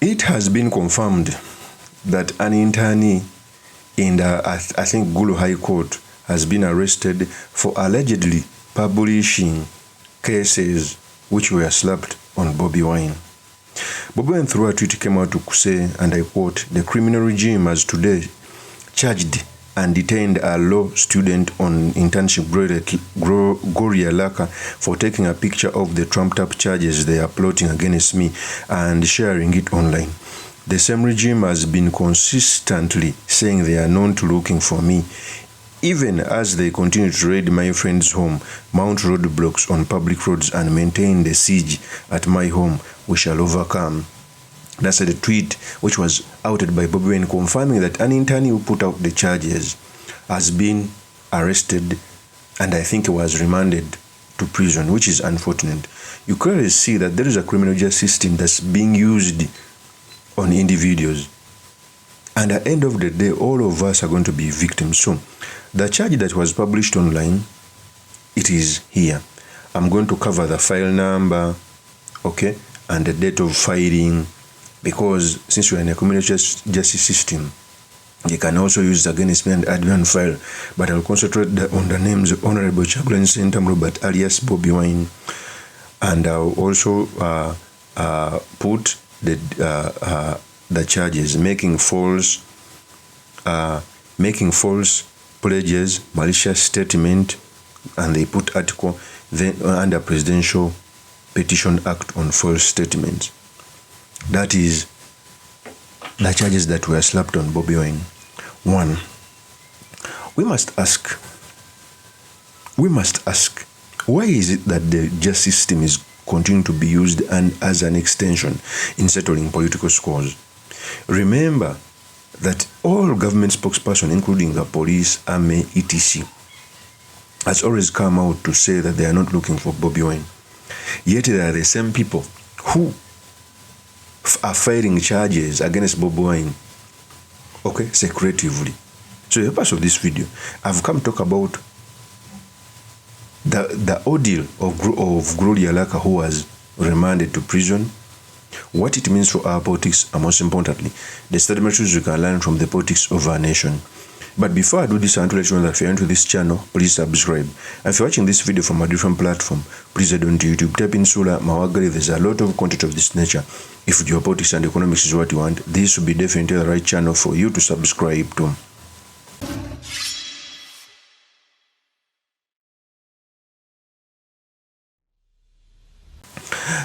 It has been confirmed that an internee in the, I think, Gulu High Court has been arrested for allegedly publishing cases which were slapped on Bobi Wine. Bobi Wine through a tweet came out to say, and I quote, "The criminal regime has today charged and detained a law student on internship, Gloria Laker, for taking a picture of the trumped-up charges they are plotting against me and sharing it online. The same regime has been consistently saying they are not looking for me, even as they continue to raid my friend's home, mount roadblocks on public roads, and maintain the siege at my home. We shall overcome." That's the tweet which was outed by Bobi Wine, confirming that an internee who put out the charges has been arrested, and I think he was remanded to prison, which is unfortunate. You clearly see that there is a criminal justice system that's being used on individuals, and at the end of the day, all of us are going to be victims. So the charge that was published online, it is here. I'm going to cover the file number, okay, and the date of filing, because since we're in a criminal justice system, they can also use it against me and add one file. But I'll concentrate on the names of Honorable Chaplain Senator Robert alias Bobi Wine, and I'll also put the charges: making false pledges, malicious statement, and they put article then under Presidential Petition Act on false statements. That is the charges that were slapped on Bobi Wine. One, we must ask, why is it that the justice system is continuing to be used and as an extension in settling political scores? Remember that all government spokespersons, including the police, army, etc., has always come out to say that they are not looking for Bobi Wine. Yet they are the same people who are filing charges against Bobi Wine, okay, secretively. So the purpose of this video, I've come to talk about the ordeal of Gloria Laker, who was remanded to prison, what it means for our politics, and most importantly, the statements we can learn from the politics of our nation. But before I do this, I want to let you know that if you're into this channel, please subscribe. And if you're watching this video from a different platform, please head on to YouTube, type in Sula Mawagali. There's a lot of content of this nature. If geopolitics and economics is what you want, this will be definitely the right channel for you to subscribe to.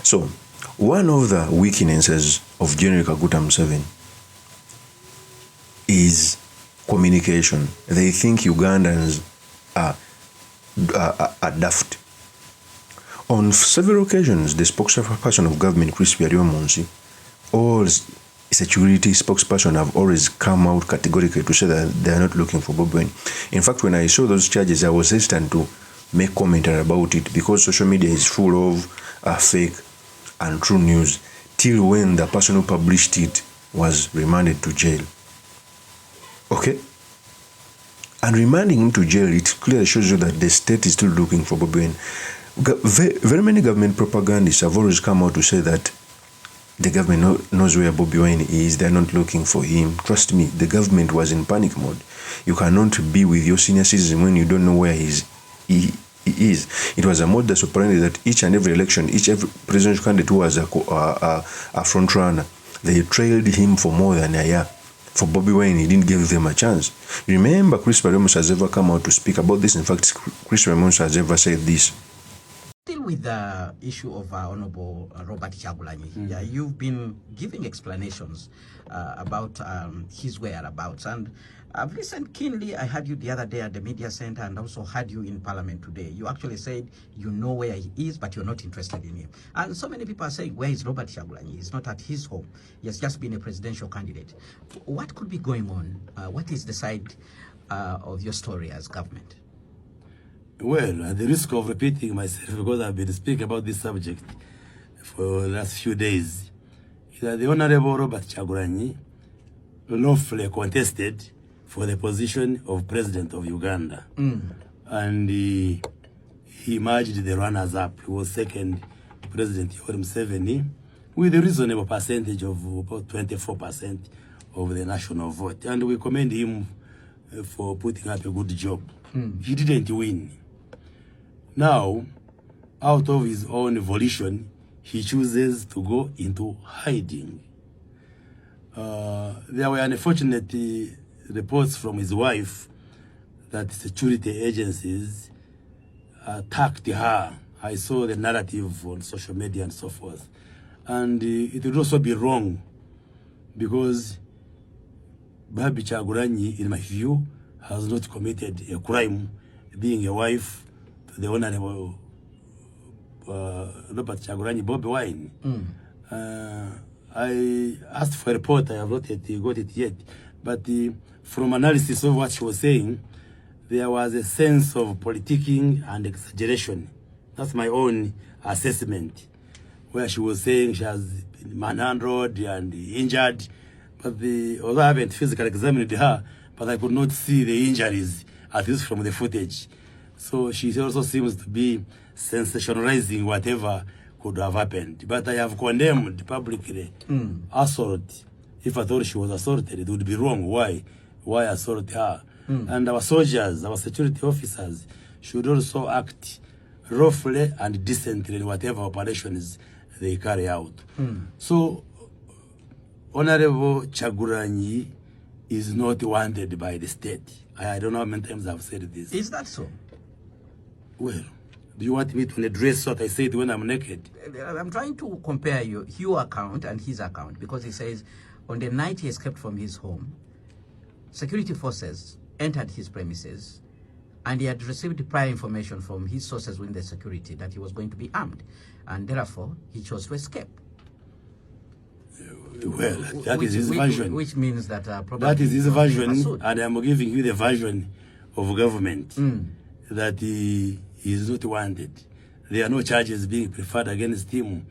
So, one of the weaknesses of General Kaguta Museveni is communication. They think Ugandans are daft. On several occasions, the spokesperson of government, Chris Mirriam, all security spokesperson have always come out categorically to say that they are not looking for Bobi Wine. In fact, when I saw those charges, I was hesitant to make commentary about it because social media is full of fake and true news, till when the person who published it was remanded to jail. Okay? And remanding him to jail, it clearly shows you that the state is still looking for Bobi Wine. Very many government propagandists have always come out to say that the government knows where Bobi Wine is, they're not looking for him. Trust me, the government was in panic mode. You cannot be with your senior citizen when you don't know where he is. It was a modus operandi that each and every election, every presidential candidate who was a front runner, they trailed him for more than a year. For Bobi Wine, he didn't give them a chance. Remember, Chris Mirriam has ever come out to speak about this. In fact, Chris Mirriam has ever said this. Still with the issue of Honorable Robert Kyagulanyi, yeah, you've been giving explanations about his whereabouts, and I've listened keenly. I heard you the other day at the media center and also heard you in Parliament today. You actually said you know where he is, but you're not interested in him. And so many people are saying, where is Robert Kyagulanyi? He's not at his home. He has just been a presidential candidate. What could be going on? What is the side of your story as government? Well, at the risk of repeating myself, because I've been speaking about this subject for the last few days, is that the Honorable Robert Kyagulanyi lawfully contested for the position of President of Uganda. And he merged the runners-up. He was second to President MUSEVENI, with a reasonable percentage of about 24% of the national vote. And we commend him for putting up a good job. He didn't win. Now, out of his own volition, he chooses to go into hiding. There were unfortunate reports from his wife that security agencies attacked her. I saw the narrative on social media and so forth. And it would also be wrong because Babi Kyagulanyi, in my view, has not committed a crime being a wife to the Honorable Robert Kyagulanyi Bobi Wine. I asked for a report, I have not got it yet, but from analysis of what she was saying, there was a sense of politicking and exaggeration. That's my own assessment, where she was saying she has been manhandled and injured, but although I haven't physically examined her, but I could not see the injuries, at least from the footage. So she also seems to be sensationalizing whatever could have happened. But I have condemned publicly assault. If I thought she was assaulted, it would be wrong. Why assault her? And our soldiers, our security officers should also act lawfully and decently in whatever operations they carry out. So, Honorable Kyagulanyi is not wanted by the state. I don't know how many times I've said this. Is that so? Well, do you want me to address what I said when I'm naked? I'm trying to compare your account and his account, because he says on the night he escaped from his home, security forces entered his premises and he had received prior information from his sources within the security that he was going to be armed, and therefore he chose to escape. Well, that is his version. Which means that probably that is his version, and I'm giving you the version of government that he is not wanted. There are no charges being preferred against him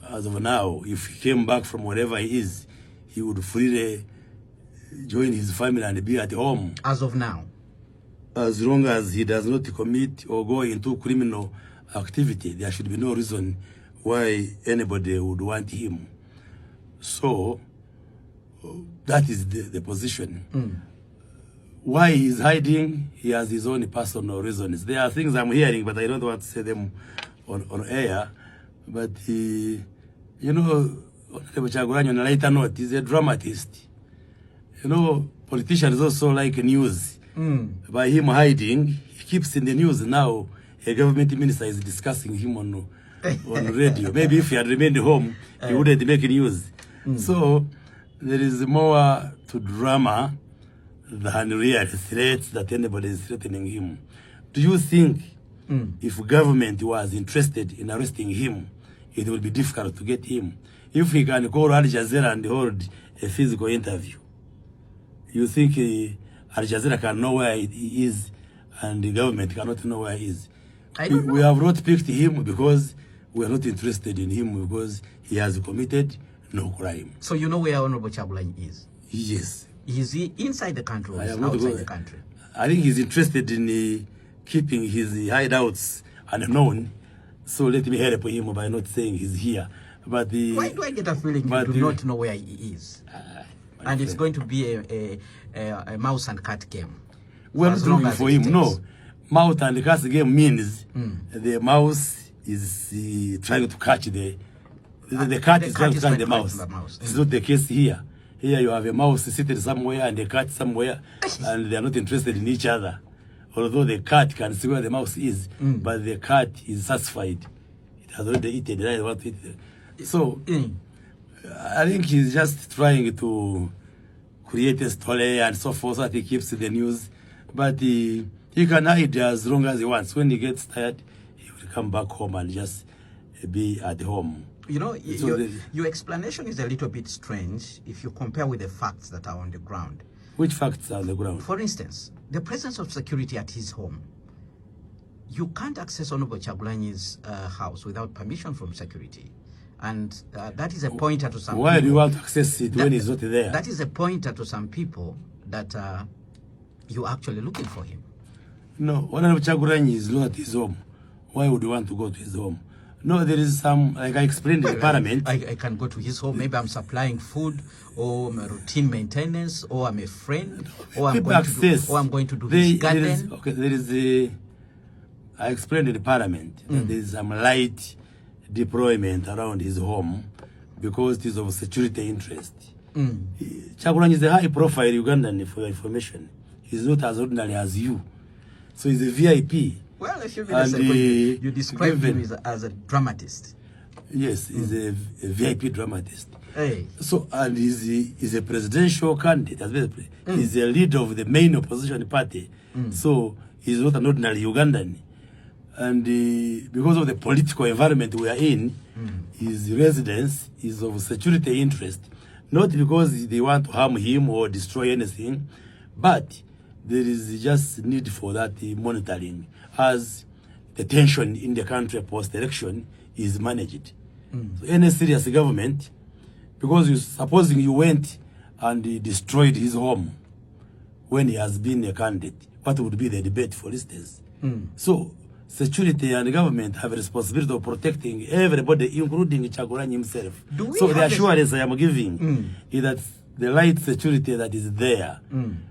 as of now. If he came back from wherever he is, he would freely join his family and be at home. As of now? As long as he does not commit or go into criminal activity, there should be no reason why anybody would want him. So, that is the position. Why he's hiding, he has his own personal reasons. There are things I'm hearing, but I don't want to say them on air. But, you know, Honorable Kyagulanyi, on a lighter note, he's a dramatist. You know, politicians also like news. By him hiding, he keeps in the news now. A government minister is discussing him on radio. Maybe if he had remained home, he wouldn't make news. So, there is more to drama than real threats that anybody is threatening him. Do you think if government was interested in arresting him, it would be difficult to get him? If he can call Al Jazeera and hold a physical interview, you think Al Jazeera can know where he is and the government cannot know where he is? We have not picked him because we are not interested in him, because he has committed no crime. So you know where Honorable Kyagulanyi is? Yes. Is he inside the country or outside the country? I think he's interested in keeping his hideouts unknown. So let me help him by not saying he's here. But why do I get a feeling you do not know where he is? And it's going to be a mouse and cat game. We're not looking for him. No. Mouse and cat game means the mouse is trying to catch the cat is trying to catch the mouse. It's not the case here. Here you have a mouse sitting somewhere and a cat somewhere, and they are not interested in each other. Although the cat can see where the mouse is, but the cat is satisfied. It has already eaten. It what to eat. So, I think he's just trying to create a story and so forth that he keeps in the news. But he can hide as long as he wants. When he gets tired, he will come back home and just be at home. You know, your explanation is a little bit strange if you compare with the facts that are on the ground. Which facts are on the ground? For instance, the presence of security at his home. You can't access Honorable Kyagulanyi's house without permission from security. And that is a pointer to some people. Why do you want to access it when he's not there? That is a pointer to some people that you're actually looking for him. No, Honorable Kyagulanyi is not at his home. Why would you want to go to his home? No, there is some, like I explained in Parliament. I can go to his home. Maybe I'm supplying food, or routine maintenance, or I'm a friend, or I'm going to do his garden. There is I explained in the Parliament that there is some light deployment around his home because it is of security interest. Kyagulanyi is a high-profile Ugandan, for your information. He's not as ordinary as you. So he's a VIP. Well, if you describe him as a dramatist. Yes, he's a VIP dramatist. Hey. So, and he's a presidential candidate. He's a leader of the main opposition party. So, he's not an ordinary Ugandan. And because of the political environment we are in, his residence is of security interest. Not because they want to harm him or destroy anything, but there is just need for that monitoring as the tension in the country post-election is managed. So any serious government, because supposing you went and destroyed his home when he has been a candidate, what would be the debate, for instance? So security and government have a responsibility of protecting everybody, including Kyagulanyi himself. So the assurance I am giving is that the light security that is there,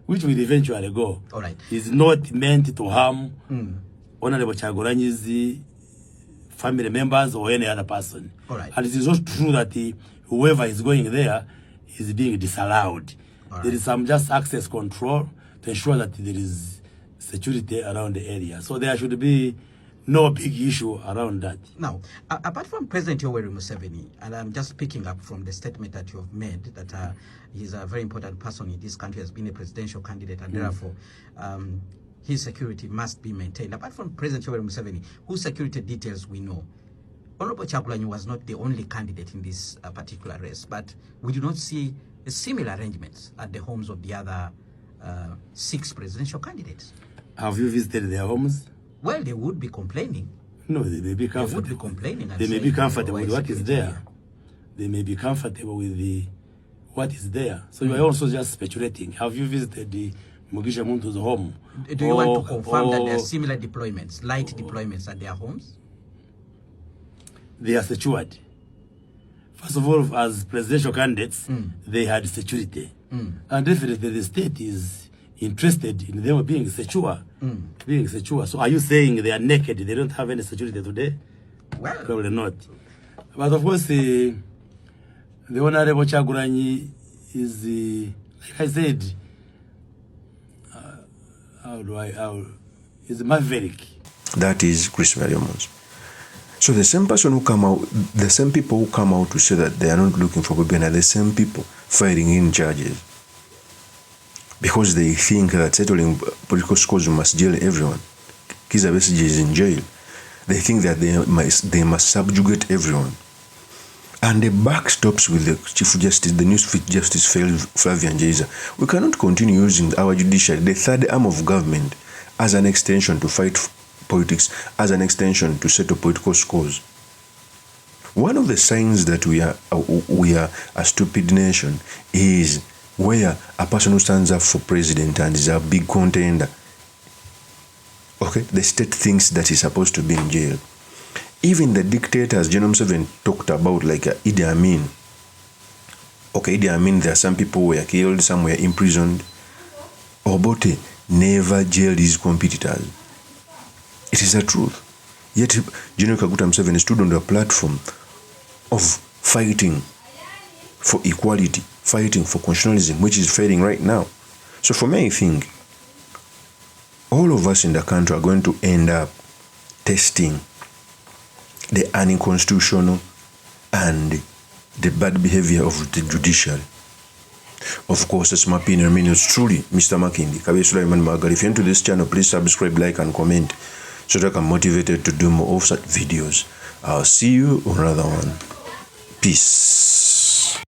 which will eventually go, is not meant to harm Honorable Kyagulanyi's family members or any other person. And it is not true that whoever is going there is being disallowed. There is some just access control to ensure that there is security around the area. So there should be no big issue around that. Now, apart from President Yoweri Museveni, and I'm just picking up from the statement that you have made, that he's a very important person in this country, has been a presidential candidate, and therefore his security must be maintained. Apart from President Yoweri Museveni, whose security details we know, Honorable Kyagulanyi was not the only candidate in this particular race, but we do not see similar arrangements at the homes of the other 6 presidential candidates. Have you visited their homes? Well, they would be complaining. No, they may be comfortable. They would be complaining. They may be comfortable with what is there. They may be comfortable with what is there. So you are also just speculating. Have you visited the Mugisha Muntu's home? Do you want to confirm that there are similar deployments, light deployments at their homes? They are secured. First of all, as presidential candidates, they had security. And definitely the state is interested in them being secure. So are you saying they are naked, they don't have any security today? Well, probably not. But of course, the Honorable Kyagulanyi is, like I said, is maverick. That is Chris Mirriam. So the same person who come out, the same people who come out to say that they are not looking for BOBI are the same people fighting in charges. Because they think that settling political scores must jail everyone. Kizza Besigye is in jail. They think that they must subjugate everyone. And the buck stops with the Chief Justice, the new Chief Justice Flavian Njeiza. We cannot continue using our judiciary, the third arm of government, as an extension to fight politics, as an extension to settle political scores. One of the signs that we are a stupid nation is where a person who stands up for president and is a big contender, okay, the state thinks that he's supposed to be in jail. Even the dictators General Museveni talked about, like Idi Amin. Okay, Idi Amin, there are some people who were killed, some were imprisoned. Obote never jailed his competitors. It is the truth. Yet General Kaguta Museveni stood on the platform of fighting for equality, fighting for constitutionalism, which is failing right now. So for me, I think all of us in the country are going to end up testing the unconstitutional and the bad behavior of the judiciary. Of course, it's my opinion. It's truly Mr. Makindi. Kabe Sulaiman Magal. If you're into this channel, please subscribe, like, and comment so that I'm motivated to do more of such videos. I'll see you on another one. Peace.